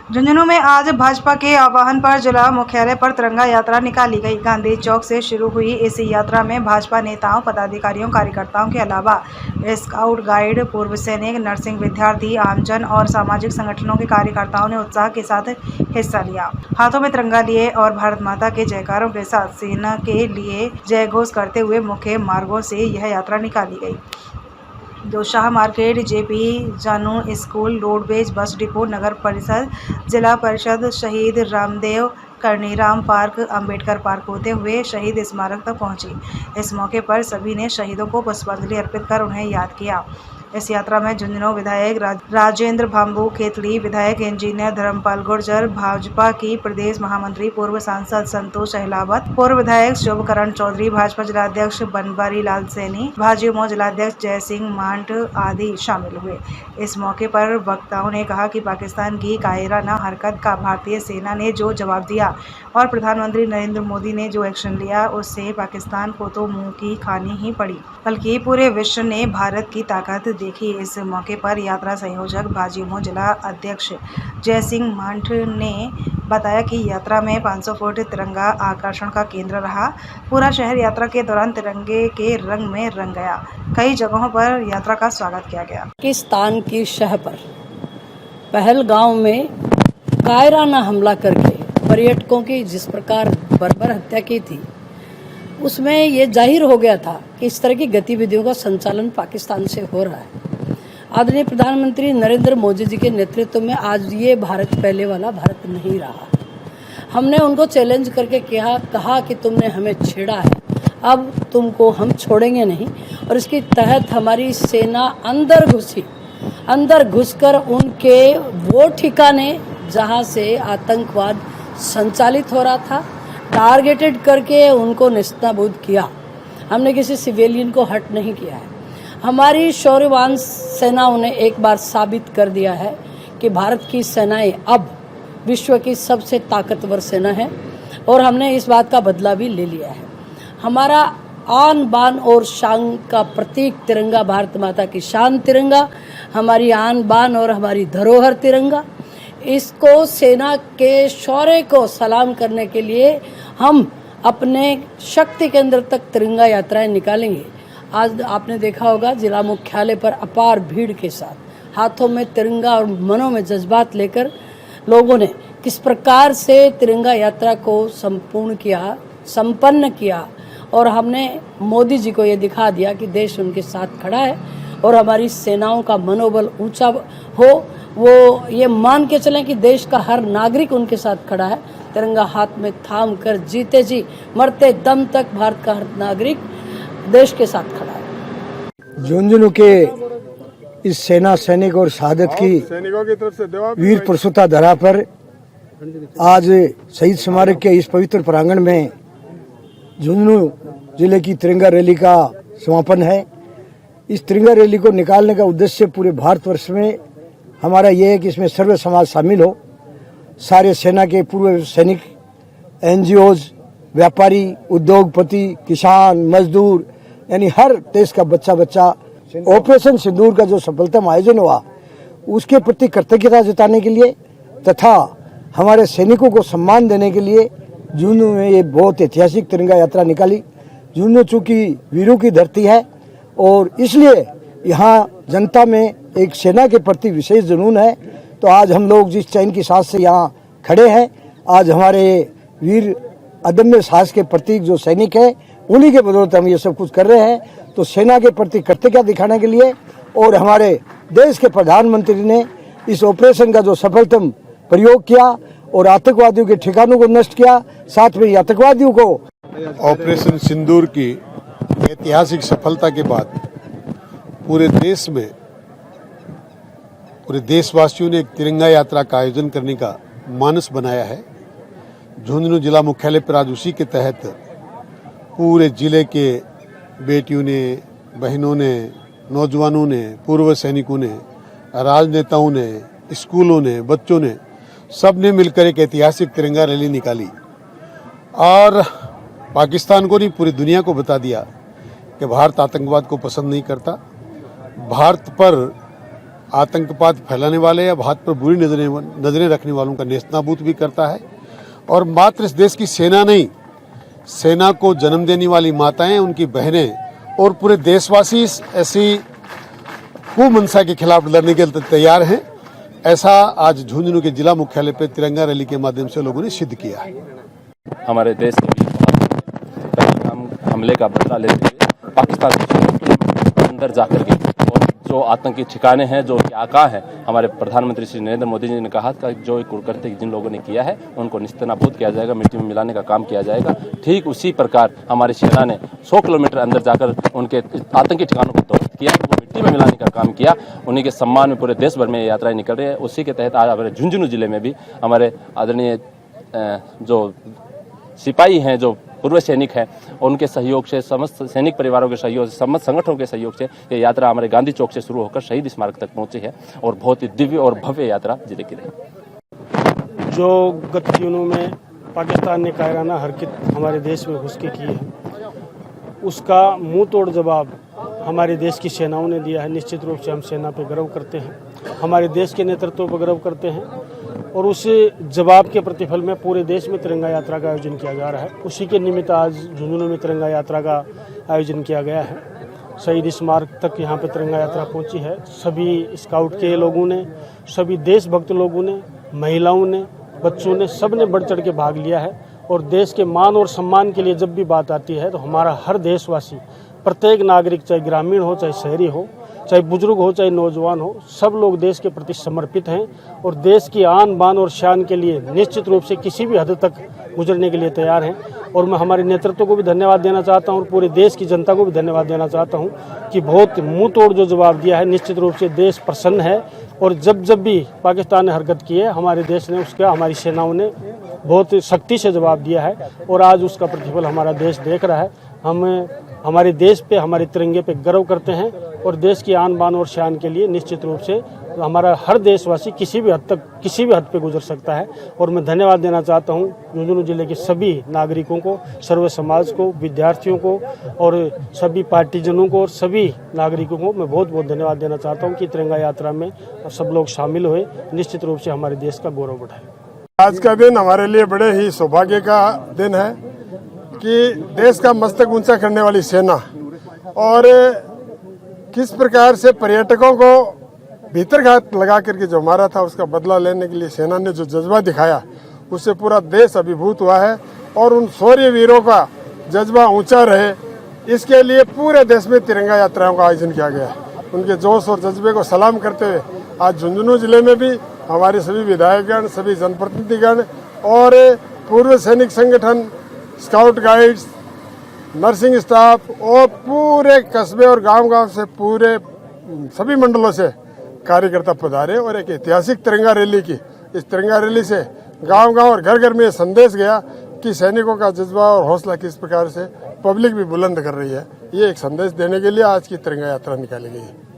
झुंझुनू में आज भाजपा के आह्वान पर जिला मुख्यालय पर तिरंगा यात्रा निकाली गई। गांधी चौक से शुरू हुई इस यात्रा में भाजपा नेताओं, पदाधिकारियों, कार्यकर्ताओं के अलावा स्काउट गाइड, पूर्व सैनिक, नर्सिंग विद्यार्थी, आमजन और सामाजिक संगठनों के कार्यकर्ताओं ने उत्साह के साथ हिस्सा लिया। हाथों में तिरंगा लिए और भारत माता के जयकारों के साथ सेना के लिए जय घोष करते हुए मुख्य मार्गों से यह यात्रा निकाली गई, जो शाह मार्केट, जेपी जानू स्कूल, रोडवेज, बस डिपो, नगर परिषद, जिला परिषद, शहीद रामदेव कर्णीराम पार्क, अंबेडकर पार्क होते हुए शहीद स्मारक तक पहुंची। इस मौके पर सभी ने शहीदों को पुष्पांजलि अर्पित कर उन्हें याद किया। इस यात्रा में झुंझुनू विधायक राजेंद्र भाम्बू खेतली, विधायक इंजीनियर धर्मपाल गुर्जर, भाजपा की प्रदेश महामंत्री पूर्व सांसद संतोष अहलावत, पूर्व विधायक शुभकरण चौधरी, भाजपा जिलाध्यक्ष बनवारी लाल सैनी, भाजयुमो जिलाध्यक्ष जय सिंह मांट आदि शामिल हुए। इस मौके पर वक्ताओं ने कहा कि पाकिस्तान की कायराना हरकत का भारतीय सेना ने जो जवाब दिया और प्रधानमंत्री नरेंद्र मोदी ने जो एक्शन लिया, उससे पाकिस्तान को तो मुंह की खानी ही पड़ी, बल्कि पूरे विश्व ने भारत की ताकत देखी। इस मौके पर यात्रा संयोजक भाजयुमो जिला अध्यक्ष जय सिंह मांठ ने बताया कि यात्रा में 500 फुट तिरंगा आकर्षण का केंद्र रहा। पूरा शहर यात्रा के दौरान तिरंगे के रंग में रंग गया। कई जगहों पर यात्रा का स्वागत किया गया। पाकिस्तान की शह पर पहलगांव में कायराना हमला करके पर्यटकों की जिस प्रकार बर्बर हत्या की थी, उसमें ये जाहिर हो गया था कि इस तरह की गतिविधियों का संचालन पाकिस्तान से हो रहा है। आदरणीय प्रधानमंत्री नरेंद्र मोदी जी के नेतृत्व में आज ये भारत पहले वाला भारत नहीं रहा। हमने उनको चैलेंज करके कहा कि तुमने हमें छेड़ा है, अब तुमको हम छोड़ेंगे नहीं। और इसके तहत हमारी सेना अंदर घुसकर उनके वो ठिकाने जहाँ से आतंकवाद संचालित हो रहा था, टारगेटेड करके उनको नेस्तनाबूद किया। हमने किसी सिविलियन को हर्ट नहीं किया है। हमारी शौर्यवान सेनाओं ने एक बार साबित कर दिया है कि भारत की सेनाएं अब विश्व की सबसे ताकतवर सेना है और हमने इस बात का बदला भी ले लिया है। हमारा आन बान और शान का प्रतीक तिरंगा, भारत माता की शान तिरंगा, हमारी आन बान और हमारी धरोहर तिरंगा, इसको सेना के शौर्य को सलाम करने के लिए हम अपने शक्ति केंद्र तक तिरंगा यात्राएं निकालेंगे। आज आपने देखा होगा जिला मुख्यालय पर अपार भीड़ के साथ हाथों में तिरंगा और मनों में जज्बात लेकर लोगों ने किस प्रकार से तिरंगा यात्रा को संपन्न किया और हमने मोदी जी को ये दिखा दिया कि देश उनके साथ खड़ा है और हमारी सेनाओं का मनोबल ऊंचा हो। वो ये मान के चलें कि देश का हर नागरिक उनके साथ खड़ा है। तिरंगा हाथ में थाम कर जीते जी मरते दम तक भारत का हर नागरिक देश के साथ खड़ा है। झुंझुनू के इस सेना सैनिक और शहादत की वीर प्रसूता धरा पर आज शहीद स्मारक के इस पवित्र प्रांगण में झुंझुनू जिले की तिरंगा रैली का समापन है। इस तिरंगा रैली को निकालने का उद्देश्य पूरे भारतवर्ष में हमारा ये है कि इसमें सर्व समाज शामिल हो। सारे सेना के पूर्व सैनिक, एनजीओज, व्यापारी, उद्योगपति, किसान, मजदूर, यानी हर देश का बच्चा ऑपरेशन सिंदूर का जो सफलतम आयोजन हुआ उसके प्रति कृतज्ञता जताने के लिए तथा हमारे सैनिकों को सम्मान देने के लिए झुंझुनू में ये बहुत ऐतिहासिक तिरंगा यात्रा निकाली। झुंझुनू चूंकि वीरों की धरती है और इसलिए यहाँ जनता में एक सेना के प्रति विशेष जुनून है। तो आज हम लोग जिस चैन की सांस से यहाँ खड़े हैं, आज हमारे वीर अदम्य साहस के प्रतीक जो सैनिक है उन्हीं के बदौलत हम ये सब कुछ कर रहे हैं। तो सेना के प्रति कृतज्ञता दिखाने के लिए और हमारे देश के प्रधानमंत्री ने इस ऑपरेशन का जो सफलतम प्रयोग किया और आतंकवादियों के ठिकानों को नष्ट किया, साथ में आतंकवादियों को ऑपरेशन सिंदूर की ऐतिहासिक सफलता के बाद पूरे देश में पूरे देशवासियों ने एक तिरंगा यात्रा का आयोजन करने का मानस बनाया है। झुंझुनू जिला मुख्यालय पर आज उसी के तहत पूरे जिले के बेटियों ने, बहनों ने, नौजवानों ने, पूर्व सैनिकों ने, राजनेताओं ने, स्कूलों ने, बच्चों ने, सब ने मिलकर एक ऐतिहासिक तिरंगा रैली निकाली और पाकिस्तान को नहीं पूरी दुनिया को बता दिया कि भारत आतंकवाद को पसंद नहीं करता। भारत पर आतंकवाद फैलाने वाले या भारत पर बुरी नजरें रखने वालों का नेस्तनाबूद भी करता है। और मात्र इस देश की सेना नहीं, सेना को जन्म देने वाली माताएं, उनकी बहनें और पूरे देशवासी ऐसी कुमंशा के खिलाफ लड़ने के लिए तैयार हैं। ऐसा आज झुंझुनू के जिला मुख्यालय पर तिरंगा रैली के माध्यम से लोगों ने सिद्ध किया है। हमारे देश के पहलगाम हमले का बदला लेते हुए पाकिस्तान के अंदर जाकर के और जो आतंकी ठिकाने हैं, जो आका हैं, हमारे प्रधानमंत्री श्री नरेंद्र मोदी जी ने कहा था जो कुकृत्य जिन लोगों ने किया है उनको निस्तानाबूद किया जाएगा, मिट्टी में मिलाने का काम किया जाएगा। ठीक उसी प्रकार हमारी सेना ने 100 किलोमीटर अंदर जाकर उनके आतंकी ठिकानों को ध्वस्त किया, वो मिट्टी में मिलाने का काम किया। उन्हीं के सम्मान में पूरे देश भर में यात्राएं निकल रही है। उसी के तहत आज हमारे झुंझुनू जिले में भी हमारे आदरणीय जो सिपाही हैं, जो पूर्व सैनिक हैं, उनके सहयोग से, समस्त सैनिक परिवारों के सहयोग से, समस्त संगठनों के सहयोग से ये यात्रा हमारे गांधी चौक से शुरू होकर शहीद स्मारक तक पहुंची है और बहुत ही दिव्य और भव्य यात्रा जिले की रही। जो गत दिनों में पाकिस्तान ने कायराना हरकत हमारे देश में घुस के की है, उसका मुंह तोड़ जवाब हमारे देश की सेनाओं ने दिया है। निश्चित रूप से हम सेना पर गर्व करते हैं, हमारे देश के नेतृत्व पर गर्व करते हैं और उस जवाब के प्रतिफल में पूरे देश में तिरंगा यात्रा का आयोजन किया जा रहा है। उसी के निमित्त आज झुंझुनू में तिरंगा यात्रा का आयोजन किया गया है। शहीद स्मारक तक यहाँ पे तिरंगा यात्रा पहुँची है। सभी स्काउट के लोगों ने, सभी देशभक्त लोगों ने, महिलाओं ने, बच्चों ने, सब ने बढ़ चढ़ के भाग लिया है। और देश के मान और सम्मान के लिए जब भी बात आती है तो हमारा हर देशवासी, प्रत्येक नागरिक, चाहे ग्रामीण हो, चाहे शहरी हो, चाहे बुजुर्ग हो, चाहे नौजवान हो, सब लोग देश के प्रति समर्पित हैं और देश की आन बान और शान के लिए निश्चित रूप से किसी भी हद तक गुजरने के लिए तैयार हैं। और मैं हमारे नेतृत्व को भी धन्यवाद देना चाहता हूं और पूरे देश की जनता को भी धन्यवाद देना चाहता हूं कि बहुत मुंह तोड़ जो जवाब दिया है। निश्चित रूप से देश प्रसन्न है और जब भी पाकिस्तान ने हरकत की है, हमारे देश ने उसका, हमारी सेनाओं ने बहुत सख्ती से जवाब दिया है और आज उसका प्रतिफल हमारा देश देख रहा है। हम हमारे देश पे, हमारे तिरंगे पे गर्व करते हैं और देश की आन बान और शान के लिए निश्चित रूप से हमारा हर देशवासी किसी भी हद तक, किसी भी हद पे गुजर सकता है। और मैं धन्यवाद देना चाहता हूँ झुंझुनू जिले के सभी नागरिकों को, सर्व समाज को, विद्यार्थियों को और सभी पार्टीजनों को और सभी नागरिकों को मैं बहुत बहुत धन्यवाद देना चाहता हूँ कि तिरंगा यात्रा में सब लोग शामिल हुए, निश्चित रूप से हमारे देश का गौरव बढ़ाए। आज का दिन हमारे लिए बड़े ही सौभाग्य का दिन है कि देश का मस्तक ऊंचा करने वाली सेना और किस प्रकार से पर्यटकों को भीतर घात लगा करके जो मारा था उसका बदला लेने के लिए सेना ने जो जज्बा दिखाया, उससे पूरा देश अभिभूत हुआ है। और उन शौर्य वीरों का जज्बा ऊंचा रहे, इसके लिए पूरे देश में तिरंगा यात्राओं का आयोजन किया गया है। उनके जोश और जज्बे को सलाम करते हुए आज झुंझुनू जिले में भी हमारे सभी विधायकगण, सभी जनप्रतिनिधिगण और पूर्व सैनिक संगठन, स्काउट गाइड्स, नर्सिंग स्टाफ और पूरे कस्बे और गांव-गांव से पूरे सभी मंडलों से कार्यकर्ता पधारे और एक ऐतिहासिक तिरंगा रैली की। इस तिरंगा रैली से गांव-गांव और घर-घर में ये संदेश गया कि सैनिकों का जज्बा और हौसला किस प्रकार से पब्लिक भी बुलंद कर रही है। ये एक संदेश देने के लिए आज की तिरंगा यात्रा निकाली गई है।